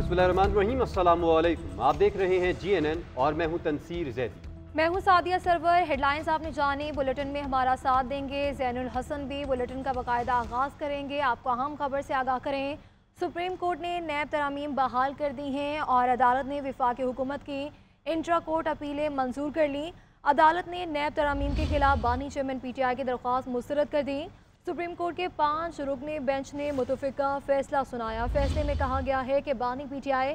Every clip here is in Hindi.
बिस्मिल्लाहिर्रहमानिर्रहीम, अस्सलामु अलैकुम। आप देख रहे हैं GNN और मैं हूं तनसीर जैदी। मैं हूं सादिया सरवर। हेडलाइंस आपने जानी, बुलेटिन में हमारा साथ देंगे ज़ैनुल हसन भी। बुलेटिन का बाकायदा आगाज़ करेंगे। आपको अहम खबर से आगाह करें, सुप्रीम कोर्ट ने नैब तरामीम बहाल कर दी हैं और अदालत ने वफाकी हुकूमत की इंट्रा कोर्ट अपीलें मंजूर कर ली। अदालत ने नैब तरामीम के खिलाफ बानी चेयरमैन PTI की दरख्वास्त मुस्तरद कर दी। सुप्रीम कोर्ट के 5 रुकनी बेंच ने मुतफ़िका फैसला सुनाया। फैसले में कहा गया है कि बानी PTI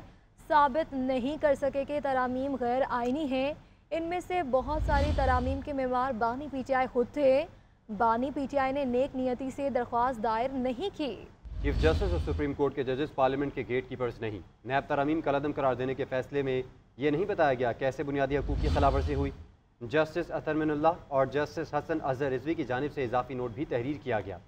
साबित नहीं कर सके कि तरामीम गैर आइनी हैं। इनमें से बहुत सारी तरामीम के मेमार बानी PTI खुद थे। बानी PTI ने नेक नियति से दरख्वास्त दायर नहीं की। चीफ जस्टिस और सुप्रीम कोर्ट के जजेस पार्लियामेंट के गेट कीपर्स नहीं। नैब तरामीम कलअदम करार देने के फैसले में ये नहीं बताया गया कैसे बुनियादी हकूक़ की खिलाफवर्जी हुई। जस्टिस अतर मिनुल्लाह और जस्टिस हसन अजहर रिजवी की जानिब से इजाफी नोट भी तहरीर किया गया।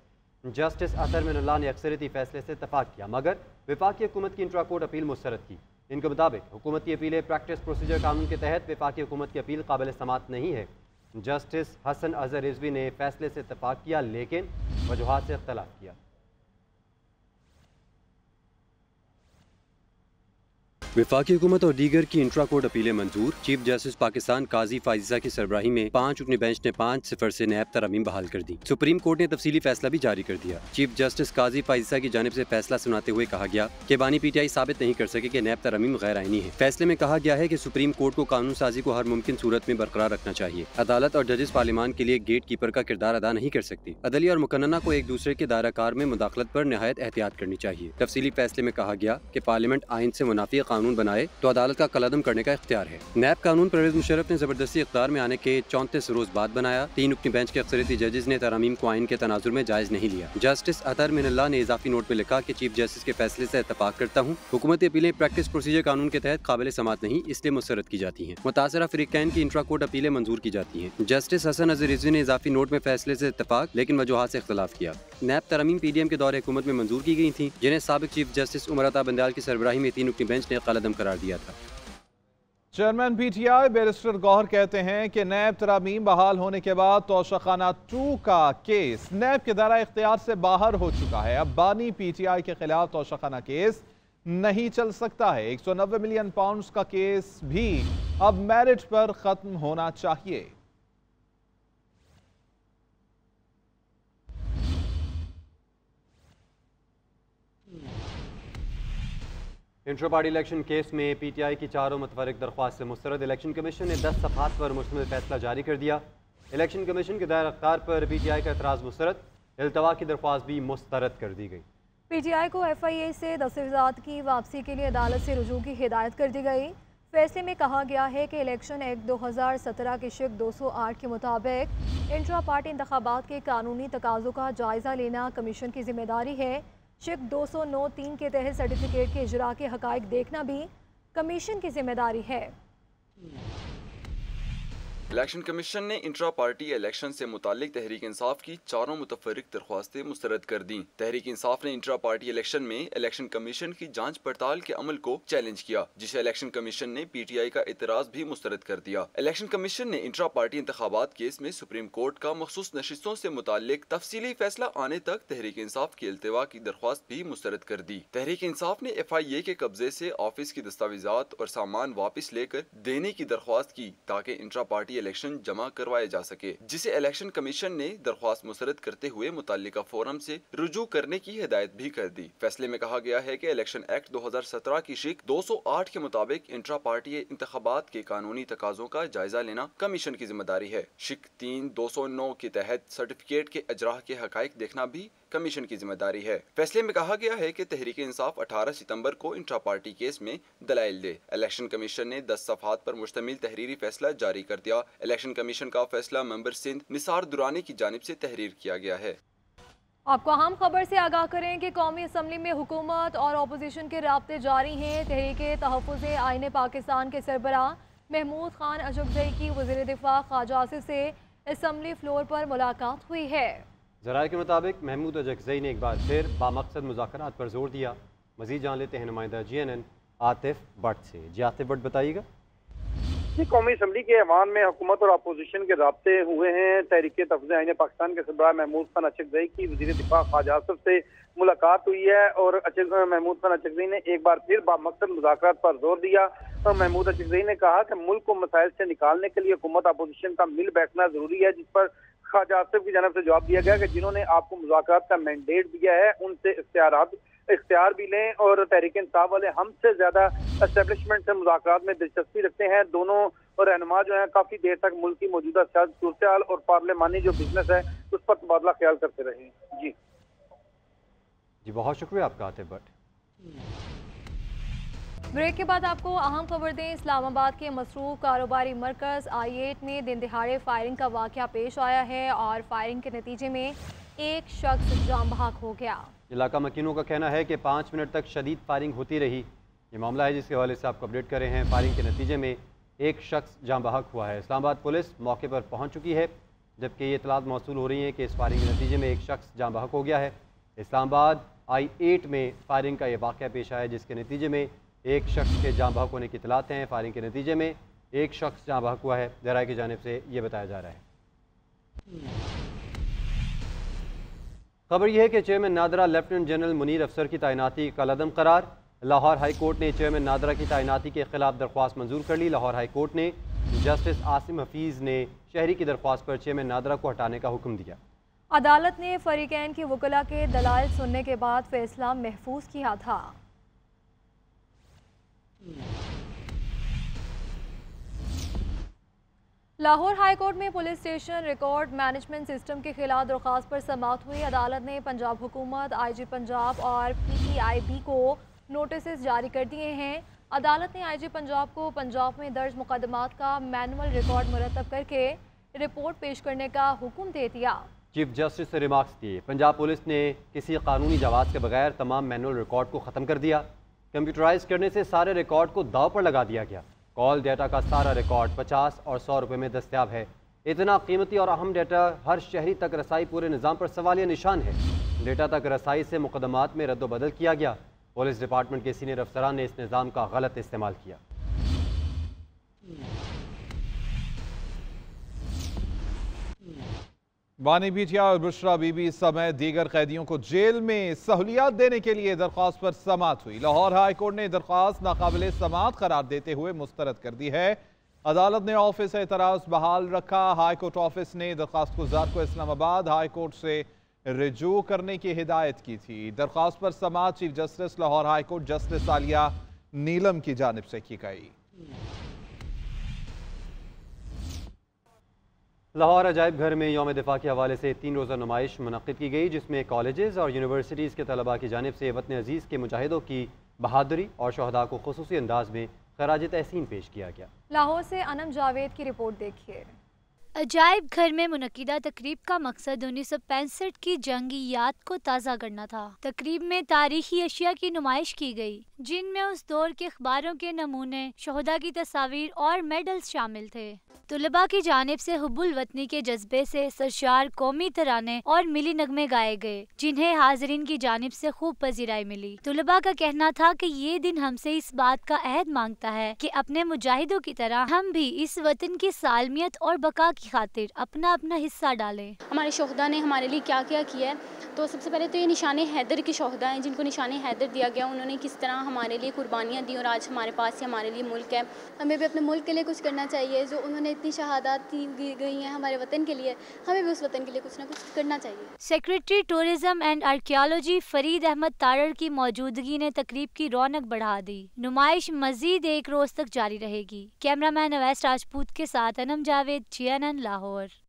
जस्टिस अतर मिनुल्लाह ने अक्सरियती फैसले से इत्तफाक किया, मगर वफाकी हुकूमत की इंट्रा कोर्ट अपील मुस्तरद की। इनके मुताबिक हुकूमत की अपीलें प्रैक्टिस प्रोसीजर कानून के तहत वफाकी हुकूमत की अपील काबिल समात नहीं है। जस्टिस हसन अजहर रिजवी ने फैसले से इत्तफाक किया, लेकिन वजूहात से इख्तलाफ किया। वफाकी हुकूमत और दीगर की इंट्रा कोर्ट अपीलें मंजूर। चीफ जस्टिस पाकिस्तान काजी फाइजा की सरबराही में 5 रुकनी बेंच ने 5-0 से नैब तरामीम बहाल कर दी। सुप्रीम कोर्ट ने तफसीली फैसला भी जारी कर दिया। चीफ जस्टिस काजी फाइजा की जानिब से फैसला सुनाते हुए कहा गया कि बानी PTI साबित नहीं कर सके कि नैब तरामीम गैर आइनी है। फैसले में कहा गया है कि सुप्रीम कोर्ट को कानून साजी को हर मुमकिन सूरत में बरकरार रखना चाहिए। अदालत और जजेस पार्लियामान के लिए गेट कीपर का किरदार अदा नहीं कर सकती। अदलिया और मुकन्नना को एक दूसरे के दायरा कार में मुदाखलत पर नहायत एहतियात करनी चाहिए। तफसीली फैसले में कहा गया कि पार्लियामेंट आइन से मुनाफी कानून बनाए तो अदालत का कलअदम करने का इख्तियार है। नैब कानून परवेज मुशर्रफ ने जबरदस्ती इख्तियार में आने के 34 रोज बाद बनाया। 3 रुकनी बेंच के अक्सरियती जजेस ने तरामीम को आइन के तनाजुर में जायज नहीं लिया। जस्टिस अतर मिनुल्लाह ने इजाफी नोट में लिखा कि चीफ जस्टिस के फैसले से इत्तफाक करता हूँ। हुकूमती अपीलें प्रैक्टिस प्रोसीजर कानून के तहत काबिल समात नहीं, इसलिए मुस्तरद की जाती हैं। मुतासरा फरीकैन की इंट्रा कोर्ट अपीलें मंजूर की जाती हैं। जस्टिस हसन अजहर रिजवी ने इजाफी नोट में फैसले से इत्तफाक, लेकिन वजूहात से इख्तलाफ किया। नैब तरामीम PDM के दौरे हुकूमत में मंजूर की गई थी, जिन्हें साबिक चीफ जस्टिस उमर अता बंदयाल की सरबराही में 3 रुकनी बेंच ने कलअदम करार दिया था। चेयरमैन PTI बैरिस्टर गौहर कहते हैं कि नैब तरामीम बहाल होने के बाद तोशाखाना 2 का केस नैब के दायरा इख्तियार से बाहर हो चुका है। अब बानी PTI के खिलाफ तोशाखाना केस नहीं चल सकता है। 190 मिलियन पाउंड का केस भी अब मेरिट पर खत्म होना चाहिए। इंट्रा पार्टी इलेक्शन केस में PTI की चारों मुतफरिक दरख्वास्त से मुस्तरद। इलेक्शन कमीशन ने 10 सफ़हात पर मुश्तमिल फैसला जारी कर दिया। इलेक्शन कमीशन के दायर अख्तियार पर PTI का एतराज़ मुस्तरद। इल्तवा की दरख्वास्त भी मुस्तरद कर दी गई। PTI को FIA से दस्तावेज़ात की वापसी के लिए अदालत से रुजू की हिदायत कर दी गई। फैसले में कहा गया है कि इलेक्शन एक्ट 2017 के शिक 208 के मुताबिक इंट्रा पार्टी इंतखाबात के कानूनी तकाज़ों का जायज़ा लेना कमीशन की जिम्मेदारी है। शिक 209(3) के तहत सर्टिफिकेट के इजरा के हक़ाइक़ देखना भी कमीशन की जिम्मेदारी है। इलेक्शन कमीशन ने इंट्रा पार्टी इलेक्शन से मुतालिक तहरीक इंसाफ की चारों मुतफरिक दरख्वास्तें मुस्तरद कर दी। तहरीक इंसाफ ने इंट्रा पार्टी इलेक्शन में इलेक्शन कमीशन की जांच पड़ताल के अमल को चैलेंज किया, जिसे इलेक्शन कमीशन ने PTI का एतराज भी मुस्तरद कर दिया। इलेक्शन कमीशन ने इंट्रा पार्टी इंतखाबात केस में सुप्रीम कोर्ट का मखसूस नशिस्तों से मुतालिक तफसीली फैसला आने तक तहरीक इंसाफ की इल्तवा की दरख्वास्त भी मुस्तरद कर दी। तहरीक इंसाफ ने FIA के कब्जे से ऑफिस की दस्तावेजात और सामान वापस लेकर देने की दरख्वास्त की, ताकि इंट्रा पार्टी इलेक्शन जमा करवाए जा सके, जिसे इलेक्शन कमीशन ने दरख्वास्त मुस्तरद करते हुए मुताल्लिका फोरम से रुजू करने की हिदायत भी कर दी। फैसले में कहा गया है कि इलेक्शन एक्ट 2017 की शिक 208 के मुताबिक इंट्रा पार्टी इंतखाबात के कानूनी तकाजों का जायजा लेना कमीशन की जिम्मेदारी है। शिक 3-209 के तहत सर्टिफिकेट के अजरा के हक़ाइक़ देखना भी कमीशन की जिम्मेदारी है। फैसले में कहा गया है कि तहरीक इंसाफ 18 सितंबर को इंट्रा पार्टी केस में दलाइल दे। इलेक्शन कमीशन ने 10 सफ़हात पर मुश्तमिल तहरीरी फैसला जारी कर दिया। इलेक्शन कमीशन का फैसला मेंबर सिंध निसार दुरानी की जानिब से तहरीर किया गया है। आपको अहम खबर से आगाह करें कि कौमी असम्बली में हुकूमत और अपोजिशन के राब्ते जारी हैं। तहरीक तहफ़्फ़ुज़ आईन पाकिस्तान के सरबराह महमूद खान अजगज़ई की वज़ीर दिफ़ा ख्वाजा आसिफ से असम्बली फ्लोर पर मुलाकात हुई है। ज़राए के मुताबिक महमूद अजगज़ई ने एक बार फिर बामकसद मुज़ाकरात पर जोर दिया। मज़ीद जान लेते हैं नुमाइंदा GNN आतिफ भट्ट से। जी आतिफ भट्ट, बताइएगा। जी, कौमी असम्बली के ऐवान में हुकूमत और अपोजिशन के राब्ते हुए हैं। तहरीक तफ़्ज़ आईन पाकिस्तान के सरबराह महमूद खान अचकज़ई की वज़ीर दिफा ख्वाजा आसिफ से मुलाकात हुई है और महमूद खान अचकज़ई ने एक बार फिर बामकसद मुज़ाकरात पर जोर दिया। तो महमूद अचकज़ई ने कहा कि मुल्क को मसाइल से निकालने के लिए हुकूमत अपोजिशन का मिल बैठना जरूरी है, जिस पर ख्वाजा आसिफ की जानब से जवाब दिया गया कि जिन्होंने आपको मुज़ाकरात का मैंडेट दिया है उनसे इख्तियार भी लें और तहरीक इंसाफ वाले हमसे ज्यादा एस्टेब्लिशमेंट से मुज़ाकरात में दिलचस्पी रखते हैं। दोनों रहनुमा जो है काफी देर तक मुल्क की मौजूदा सियासी सूरत हाल और पार्लिमानी जो बिजनेस है उस पर तबादला ख्याल करते रहे। जी बहुत शुक्रिया आपका आतिफ भट्ट। ब्रेक के बाद आपको अहम खबर दें। इस्लामाबाद के मसरूफ कारोबारी मरकज I8 में दिन दिहाड़े फायरिंग का वाक़या पेश आया है और फायरिंग के नतीजे में एक शख्स जाम बहक हो गया। इलाका मकीनों का कहना है कि 5 मिनट तक शदीद फायरिंग होती रही। ये मामला है जिसके हवाले से आपको अपडेट कर रहे हैं। फायरिंग के नतीजे में एक शख्स जाम बहक हुआ है। इस्लामाबाद पुलिस मौके पर पहुंच चुकी है, जबकि ये इतलात मौसूल हो रही है कि इस फायरिंग के नतीजे में एक शख्स जाम बहक हो गया है। इस्लामाबाद I8 में फायरिंग का ये वाक़या पेश आया, जिसके नतीजे में एक शख्स के जाम बहक होने की इतलात हैं। फायरिंग के नतीजे में एक शख्स जाम बहक हुआ है, ज़राए की जानिब से ये बताया जा रहा है। खबर यह है कि chairman NADRA lieutenant general Munir अफसर की तैनाती कलअदम करार। लाहौर हाई कोर्ट ने चेयरमैन नादरा की तैनाती के खिलाफ दरख्वास्त मंजूर कर ली। लाहौर हाई कोर्ट ने जस्टिस आसिम हफीज़ ने शहरी की दरख्वास्त पर चेयरमैन नादरा को हटाने का हुक्म दिया। अदालत ने फरीकैन की वकला के दलाइल सुनने के बाद फैसला महफूज किया था। लाहौर हाई कोर्ट में police station record management system के खिलाफ दरख्वास्त पर समाअत हुई। अदालत ने पंजाब हुकूमत, IG पंजाब और PTIB को नोटिस जारी कर दिए हैं। अदालत ने IG पंजाब को पंजाब में दर्ज मुकदमात का मैनुअल रिकॉर्ड मुरतब करके रिपोर्ट पेश करने का हुक्म दे दिया। चीफ जस्टिस ने रिमार्क्स किए, पंजाब पुलिस ने किसी कानूनी जवाब के बगैर तमाम मैनुअल रिकॉर्ड को ख़त्म कर दिया। कंप्यूटराइज करने से सारे रिकॉर्ड को दाव पर लगा दिया गया। कॉल डेटा का सारा रिकॉर्ड 50 और 100 रुपये में दस्तयाब है। इतना कीमती और अहम डेटा हर शहरी तक रसाई पूरे निज़ाम पर सवालिया निशान है। डेटा तक रसाई से मुकदमात में रद्दोबदल किया गया। पुलिस डिपार्टमेंट के सीनियर अफसरान ने इस निज़ाम का गलत इस्तेमाल किया। बानी भीटिया और बुशरा बीबी समेत दीगर कैदियों को जेल में सहूलियात देने के लिए दरख्वास्त पर समाअत हुई। लाहौर हाई कोर्ट ने दरख्वास्त नाकाबिल समाअत करार देते हुए मुस्तरद कर दी है। अदालत ने ऑफिस एतराज़ बहाल रखा। हाई कोर्ट ऑफिस ने दरख्वास्त गुजार को इस्लामाबाद हाई कोर्ट से रजू करने की हिदायत की थी। दरख्वास्त पर समाअत chief justice Lahore high court justice Aliya Neelam की जानिब से की गई। लाहौर अजायब घर में यौम दिफा के हवाले से 3 रोज़ा नुमाइश मुनक़्क़िद की गई, जिसमें कॉलेजेस और यूनिवर्सिटीज़ के तलबा की जानिब से वतन अजीज़ के मुजाहिदों की बहादुरी और शहदा को खुसूसी अंदाज में खराज तहसीन पेश किया गया। लाहौर से अनम जावेद की रिपोर्ट देखिए। अजायब घर में मुनक्किदा तकरीब का मकसद 1965 की जंगी याद को ताज़ा करना था। तकरीब में तारीखी अशिया की नुमाइश की गई, जिनमें उस दौर के अखबारों के नमूने, शोहदा की तस्वीर और मेडल्स शामिल थे। तुलबा की जानिब से हुब्बुल वतनी के जज्बे से सरशार कौमी तराने और मिली नगमे गाए गए, जिन्हें हाजरीन की जानिब से खूब पजीराई मिली। तुलबा का कहना था कि ये दिन हमसे इस बात का अहद मांगता है कि अपने मुजाहिदों की तरह हम भी इस वतन की सालमियत और बका की खातिर अपना अपना हिस्सा डालें। हमारे शोहदा ने हमारे लिए क्या क्या किया है, तो सबसे पहले तो ये निशाने हैदर के शोहदा हैं, जिनको निशाने हैदर दिया गया। उन्होंने किस तरह हमारे लिए कुर्बानियाँ दी और आज हमारे पास ही हमारे लिए मुल्क है। हमें भी अपने मुल्क के लिए कुछ करना चाहिए। जो उन्होंने इतनी शहादत दी गई हैं हमारे वतन के लिए, हमें भी उस वतन के लिए कुछ ना कुछ करना चाहिए। Secretary tourism and archaeology Farid Ahmad Tarar की मौजूदगी ने तकरीब की रौनक बढ़ा दी। नुमाइश मजीद 1 रोज तक जारी रहेगी। कैमरामैन अवैस राजपूत के साथ अनम जावेद, CNN लाहौर।